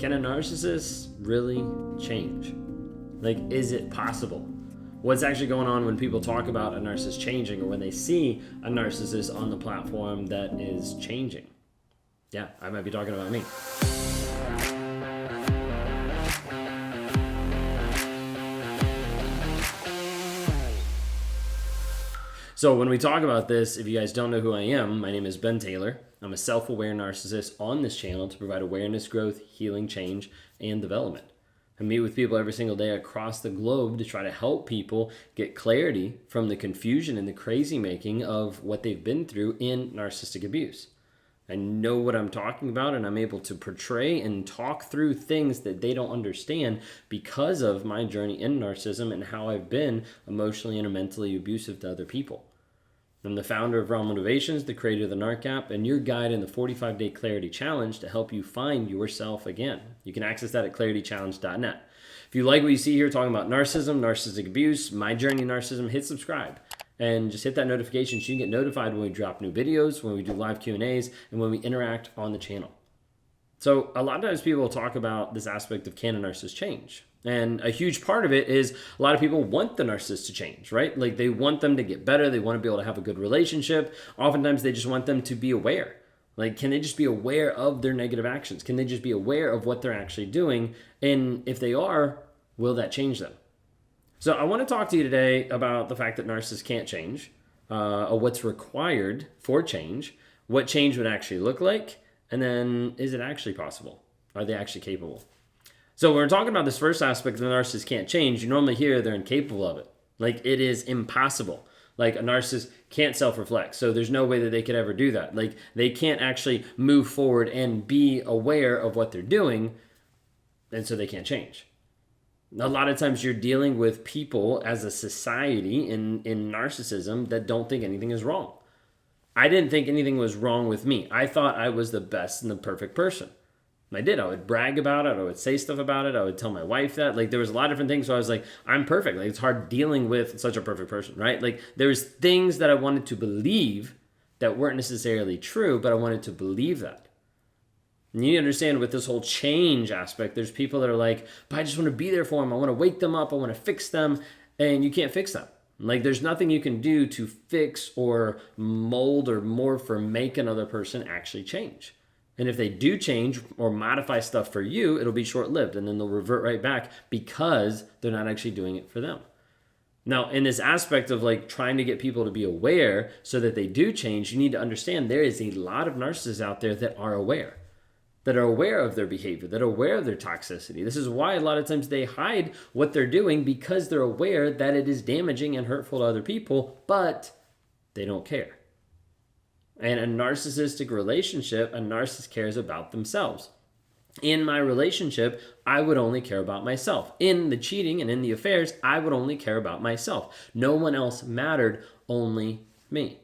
Can a narcissist really change? Like, is it possible? What's actually going on when people talk about a narcissist changing, or when they see a narcissist on the platform that is changing? Yeah, I might be talking about me. So when we talk about this, if you guys don't know who I am, my name is Ben Taylor. I'm a self-aware narcissist on this channel to provide awareness, growth, healing, change, and development. I meet with people every single day across the globe to try to help people get clarity from the confusion and the crazy making of what they've been through in narcissistic abuse. I know what I'm talking about, and I'm able to portray and talk through things that they don't understand because of my journey in narcissism and how I've been emotionally and mentally abusive to other people. I'm the founder of Raw Motivations, the creator of the Narc app, and your guide in the 45-day Clarity Challenge to help you find yourself again. You can access that at claritychallenge.net. If you like what you see here talking about narcissism, narcissistic abuse, my journey in narcissism, hit subscribe. And just hit that notification so you can get notified when we drop new videos, when we do live Q&As, and when we interact on the channel. So a lot of times people talk about this aspect of can a narcissist change? And a huge part of it is a lot of people want the narcissist to change, right? Like they want them to get better. They want to be able to have a good relationship. Oftentimes they just want them to be aware. Like, can they just be aware of their negative actions? Can they just be aware of what they're actually doing? And if they are, will that change them? So I want to talk to you today about the fact that narcissists can't change, or what's required for change, what change would actually look like, and then is it actually possible? Are they actually capable? So when we're talking about this first aspect of the narcissist can't change, you normally hear they're incapable of it. Like it is impossible. Like a narcissist can't self-reflect. So there's no way that they could ever do that. Like they can't actually move forward and be aware of what they're doing. And so they can't change. A lot of times you're dealing with people as a society in narcissism that don't think anything is wrong. I didn't think anything was wrong with me. I thought I was the best and the perfect person. I did. I would brag about it. I would say stuff about it. I would tell my wife that. Like, there was a lot of different things. So I was like, I'm perfect. Like, it's hard dealing with such a perfect person, right? Like, there's things that I wanted to believe that weren't necessarily true, but I wanted to believe that. And you need to understand with this whole change aspect, there's people that are like, but I just want to be there for them. I want to wake them up. I want to fix them. And you can't fix them. Like, there's nothing you can do to fix or mold or morph or make another person actually change. And if they do change or modify stuff for you, it'll be short-lived, and then they'll revert right back because they're not actually doing it for them. Now, in this aspect of like trying to get people to be aware so that they do change, you need to understand there is a lot of narcissists out there that are aware of their behavior, that are aware of their toxicity. This is why a lot of times they hide what they're doing, because they're aware that it is damaging and hurtful to other people, but they don't care. And a narcissistic relationship, a narcissist cares about themselves. In my relationship, I would only care about myself. In the cheating and in the affairs, I would only care about myself. No one else mattered, only me.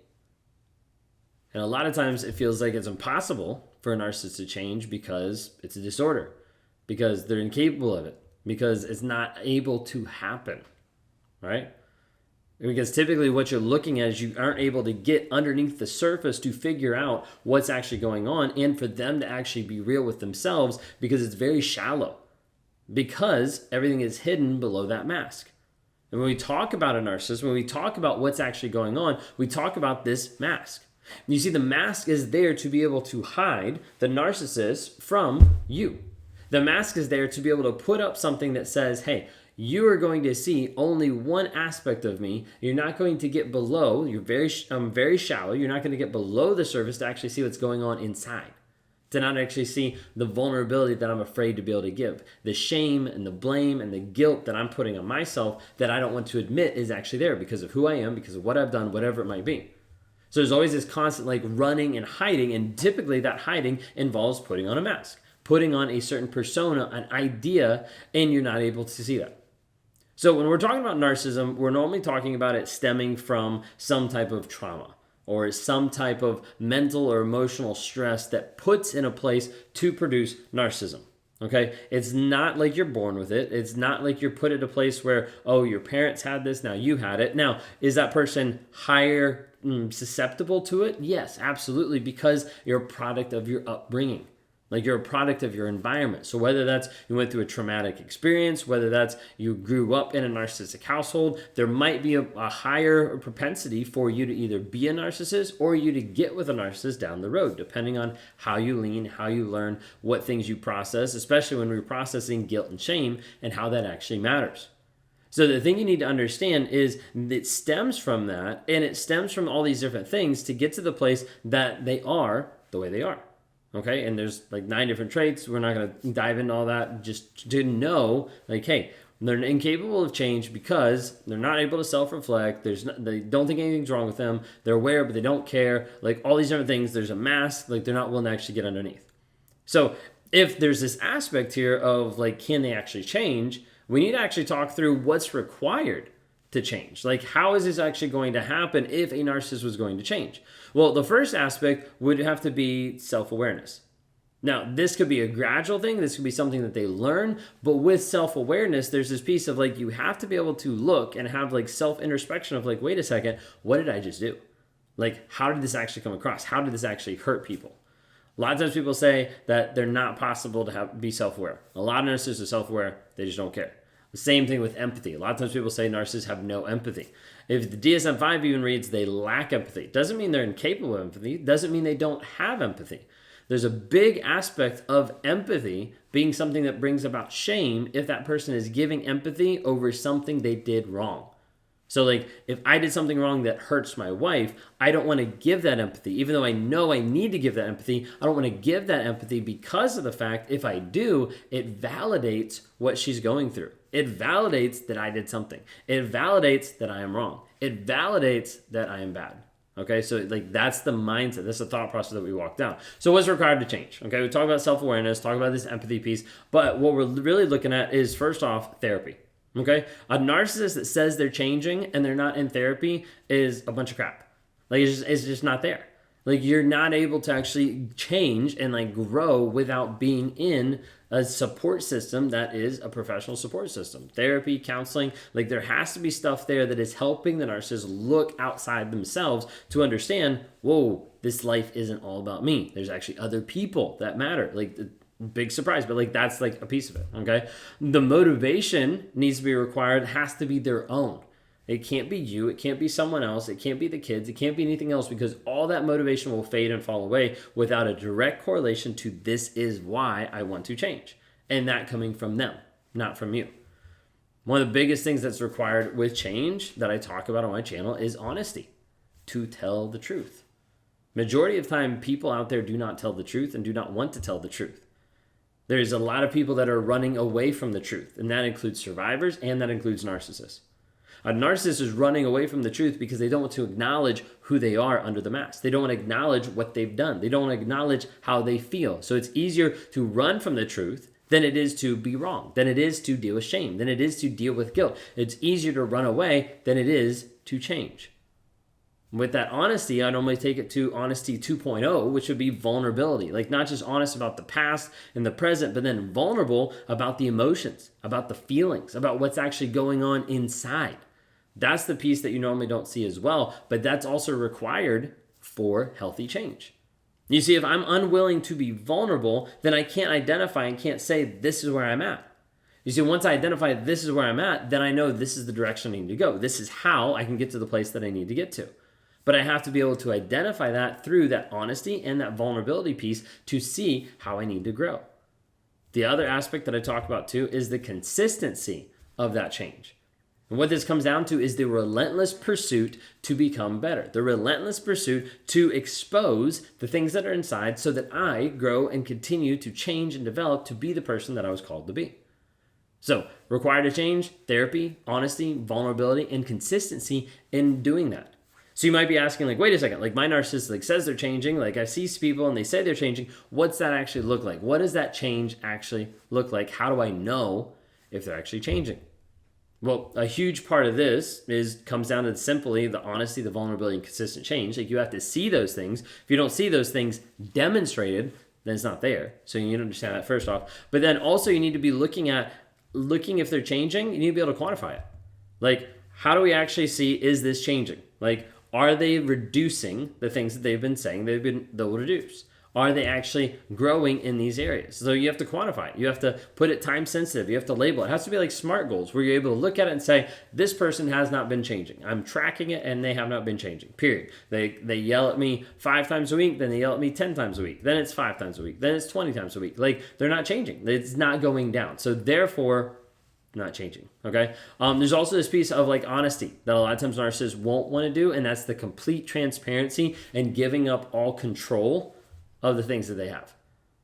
And a lot of times it feels like it's impossible for a narcissist to change because it's a disorder, because they're incapable of it, because it's not able to happen, right? Because typically what you're looking at is you aren't able to get underneath the surface to figure out what's actually going on and for them to actually be real with themselves, because it's very shallow, because everything is hidden below that mask. And when we talk about a narcissist, when we talk about what's actually going on, we talk about this mask. You see, the mask is there to be able to hide the narcissist from you. The mask is there to be able to put up something that says, hey, you are going to see only one aspect of me. You're not going to get below. You're very shallow. You're not going to get below the surface to actually see what's going on inside, to not actually see the vulnerability that I'm afraid to be able to give, the shame and the blame and the guilt that I'm putting on myself that I don't want to admit is actually there because of who I am, because of what I've done, whatever it might be. So there's always this constant like running and hiding, and typically that hiding involves putting on a mask, putting on a certain persona, an idea, and you're not able to see that. So when we're talking about narcissism, we're normally talking about it stemming from some type of trauma or some type of mental or emotional stress that puts in a place to produce narcissism. Okay? It's not like you're born with it. It's not like you're put at a place where, oh, your parents had this, now you had it. Now, is that person higher susceptible to it? Yes, absolutely, because you're a product of your upbringing. Like you're a product of your environment. So whether that's you went through a traumatic experience, whether that's you grew up in a narcissistic household, there might be a higher propensity for you to either be a narcissist or you to get with a narcissist down the road, depending on how you lean, how you learn, what things you process, especially when we're processing guilt and shame and how that actually matters. So the thing you need to understand is it stems from that, and it stems from all these different things to get to the place that they are the way they are. Okay, and there's like 9 different traits. We're not going to dive into all that. Just to know, like, hey, they're incapable of change because they're not able to self-reflect. They don't think anything's wrong with them. They're aware, but they don't care. Like all these different things. There's a mask. Like they're not willing to actually get underneath. So if there's this aspect here of like, can they actually change? We need to actually talk through what's required to change. Like, how is this actually going to happen if a narcissist was going to change? Well, the first aspect would have to be self-awareness. Now, this could be a gradual thing. This could be something that they learn. But with self-awareness, there's this piece of like, you have to be able to look and have like self-introspection of like, wait a second, what did I just do? Like, how did this actually come across? How did this actually hurt people? A lot of times people say that they're not possible to be self-aware. A lot of narcissists are self-aware. They just don't care. The same thing with empathy. A lot of times people say narcissists have no empathy. If the DSM-5 even reads they lack empathy, doesn't mean they're incapable of empathy. Doesn't mean they don't have empathy. There's a big aspect of empathy being something that brings about shame if that person is giving empathy over something they did wrong. So like if I did something wrong that hurts my wife, I don't want to give that empathy. Even though I know I need to give that empathy, I don't want to give that empathy because of the fact if I do, it validates what she's going through. It validates that I did something. It validates that I am wrong. It validates that I am bad. Okay, so like that's the mindset. That's the thought process that we walk down. So what's required to change? Okay, we talk about self-awareness, talk about this empathy piece, but what we're really looking at is first off, therapy. Okay, a narcissist that says they're changing and they're not in therapy is a bunch of crap. Like it's just not there. Like you're not able to actually change and like grow without being in a support system that is a professional support system. Therapy, counseling, like there has to be stuff there that is helping the narcissist look outside themselves to understand, whoa, this life isn't all about me. There's actually other people that matter. Like big surprise, but like that's like a piece of it, okay? The motivation needs to be required, has to be their own. It can't be you, it can't be someone else, it can't be the kids, it can't be anything else because all that motivation will fade and fall away without a direct correlation to this is why I want to change. And that coming from them, not from you. One of the biggest things that's required with change that I talk about on my channel is honesty, to tell the truth. Majority of time, people out there do not tell the truth and do not want to tell the truth. There's a lot of people that are running away from the truth, and that includes survivors and that includes narcissists. A narcissist is running away from the truth because they don't want to acknowledge who they are under the mask. They don't want to acknowledge what they've done. They don't want to acknowledge how they feel. So it's easier to run from the truth than it is to be wrong, than it is to deal with shame, than it is to deal with guilt. It's easier to run away than it is to change. With that honesty, I normally take it to honesty 2.0, which would be vulnerability. Like not just honest about the past and the present, but then vulnerable about the emotions, about the feelings, about what's actually going on inside. That's the piece that you normally don't see as well, but that's also required for healthy change. You see, if I'm unwilling to be vulnerable, then I can't identify and can't say this is where I'm at. You see, once I identify this is where I'm at, then I know this is the direction I need to go. This is how I can get to the place that I need to get to. But I have to be able to identify that through that honesty and that vulnerability piece to see how I need to grow. The other aspect that I talk about too is the consistency of that change. And what this comes down to is the relentless pursuit to become better, the relentless pursuit to expose the things that are inside so that I grow and continue to change and develop to be the person that I was called to be. So, required to change, therapy, honesty, vulnerability, and consistency in doing that. So you might be asking like, wait a second, like my narcissist like says they're changing, like I see people and they say they're changing. What's that actually look like? What does that change actually look like? How do I know if they're actually changing? Well, a huge part of this comes down to simply the honesty, the vulnerability, and consistent change. Like you have to see those things. If you don't see those things demonstrated, then it's not there. So you need to understand that first off. But then also you need to be looking if they're changing, you need to be able to quantify it. Like, how do we actually see, is this changing? Like, are they reducing the things that they've been saying they'll reduce? Are they actually growing in these areas? So you have to quantify it. You have to put it time sensitive. You have to label it. It has to be like SMART goals where you're able to look at it and say, this person has not been changing. I'm tracking it and they have not been changing, period. They yell at me 5 times a week, then they yell at me 10 times a week. Then it's 5 times a week. Then it's 20 times a week. Like, they're not changing. It's not going down. So therefore, not changing. Okay. There's also this piece of like honesty that a lot of times narcissists won't want to do, and that's the complete transparency and giving up all control of the things that they have.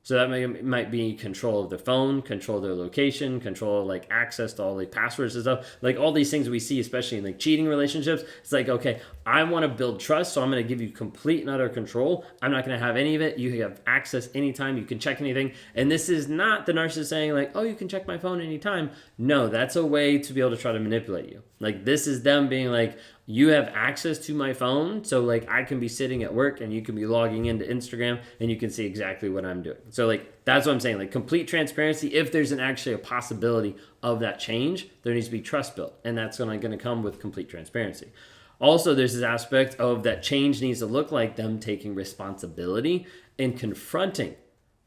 So that might be control of their phone, control of their location, control of like access to all the passwords and stuff. Like all these things we see, especially in like cheating relationships. It's like, okay, I want to build trust, so I'm going to give you complete and utter control. I'm not going to have any of it. You have access anytime. You can check anything. And this is not the narcissist saying like, oh, you can check my phone anytime. No, that's a way to be able to try to manipulate you. Like this is them being like, you have access to my phone, so like I can be sitting at work and you can be logging into Instagram and you can see exactly what I'm doing. So like that's what I'm saying, like complete transparency. If there's actually a possibility of that change, there needs to be trust built, and that's going to come with complete transparency. Also, there's this aspect of that change needs to look like them taking responsibility and confronting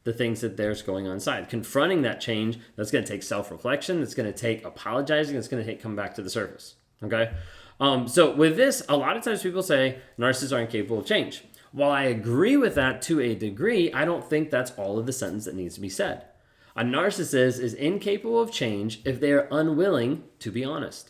the things that there's going on inside. Confronting that change, that's going to take self-reflection, that's going to take apologizing, it's going to take come back to the surface. Okay? So with this, a lot of times people say narcissists are incapable of change. While I agree with that to a degree, I don't think that's all of the sentence that needs to be said. A narcissist is incapable of change if they are unwilling to be honest.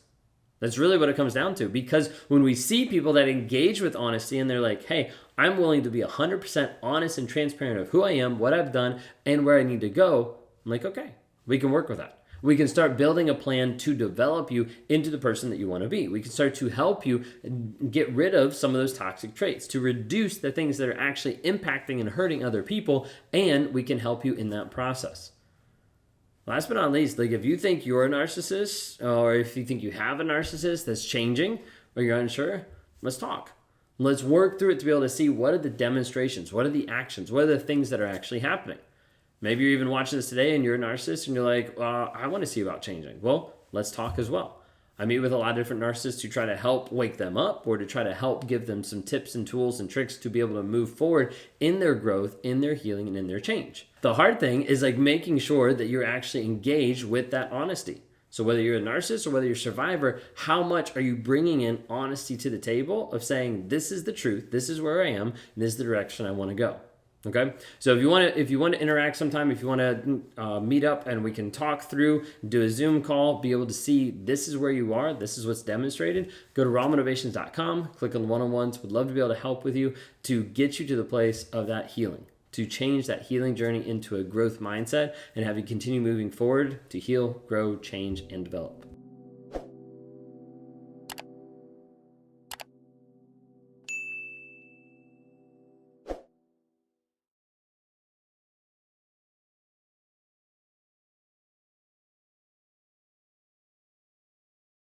That's really what it comes down to, because when we see people that engage with honesty and they're like, hey, I'm willing to be 100% honest and transparent of who I am, what I've done, and where I need to go, I'm like, okay, we can work with that. We can start building a plan to develop you into the person that you want to be. We can start to help you get rid of some of those toxic traits, to reduce the things that are actually impacting and hurting other people, and we can help you in that process. Last but not least, like if you think you're a narcissist, or if you think you have a narcissist that's changing, or you're unsure, let's talk. Let's work through it to be able to see what are the demonstrations, what are the actions, what are the things that are actually happening. Maybe you're even watching this today and you're a narcissist and you're like, I want to see about changing. Well, let's talk as well. I meet with a lot of different narcissists to try to help wake them up, or to try to help give them some tips and tools and tricks to be able to move forward in their growth, in their healing, and in their change. The hard thing is like making sure that you're actually engaged with that honesty. So whether you're a narcissist or whether you're a survivor, how much are you bringing in honesty to the table of saying, this is the truth, this is where I am, and this is the direction I want to go. Okay, so if you want to interact sometime, if you want to meet up and we can talk through, do a Zoom call, be able to see this is where you are, this is what's demonstrated, go to rawmotivations.com, click on one-on-ones. Would love to be able to help with you to get you to the place of that healing, to change that healing journey into a growth mindset and have you continue moving forward to heal, grow, change, and develop.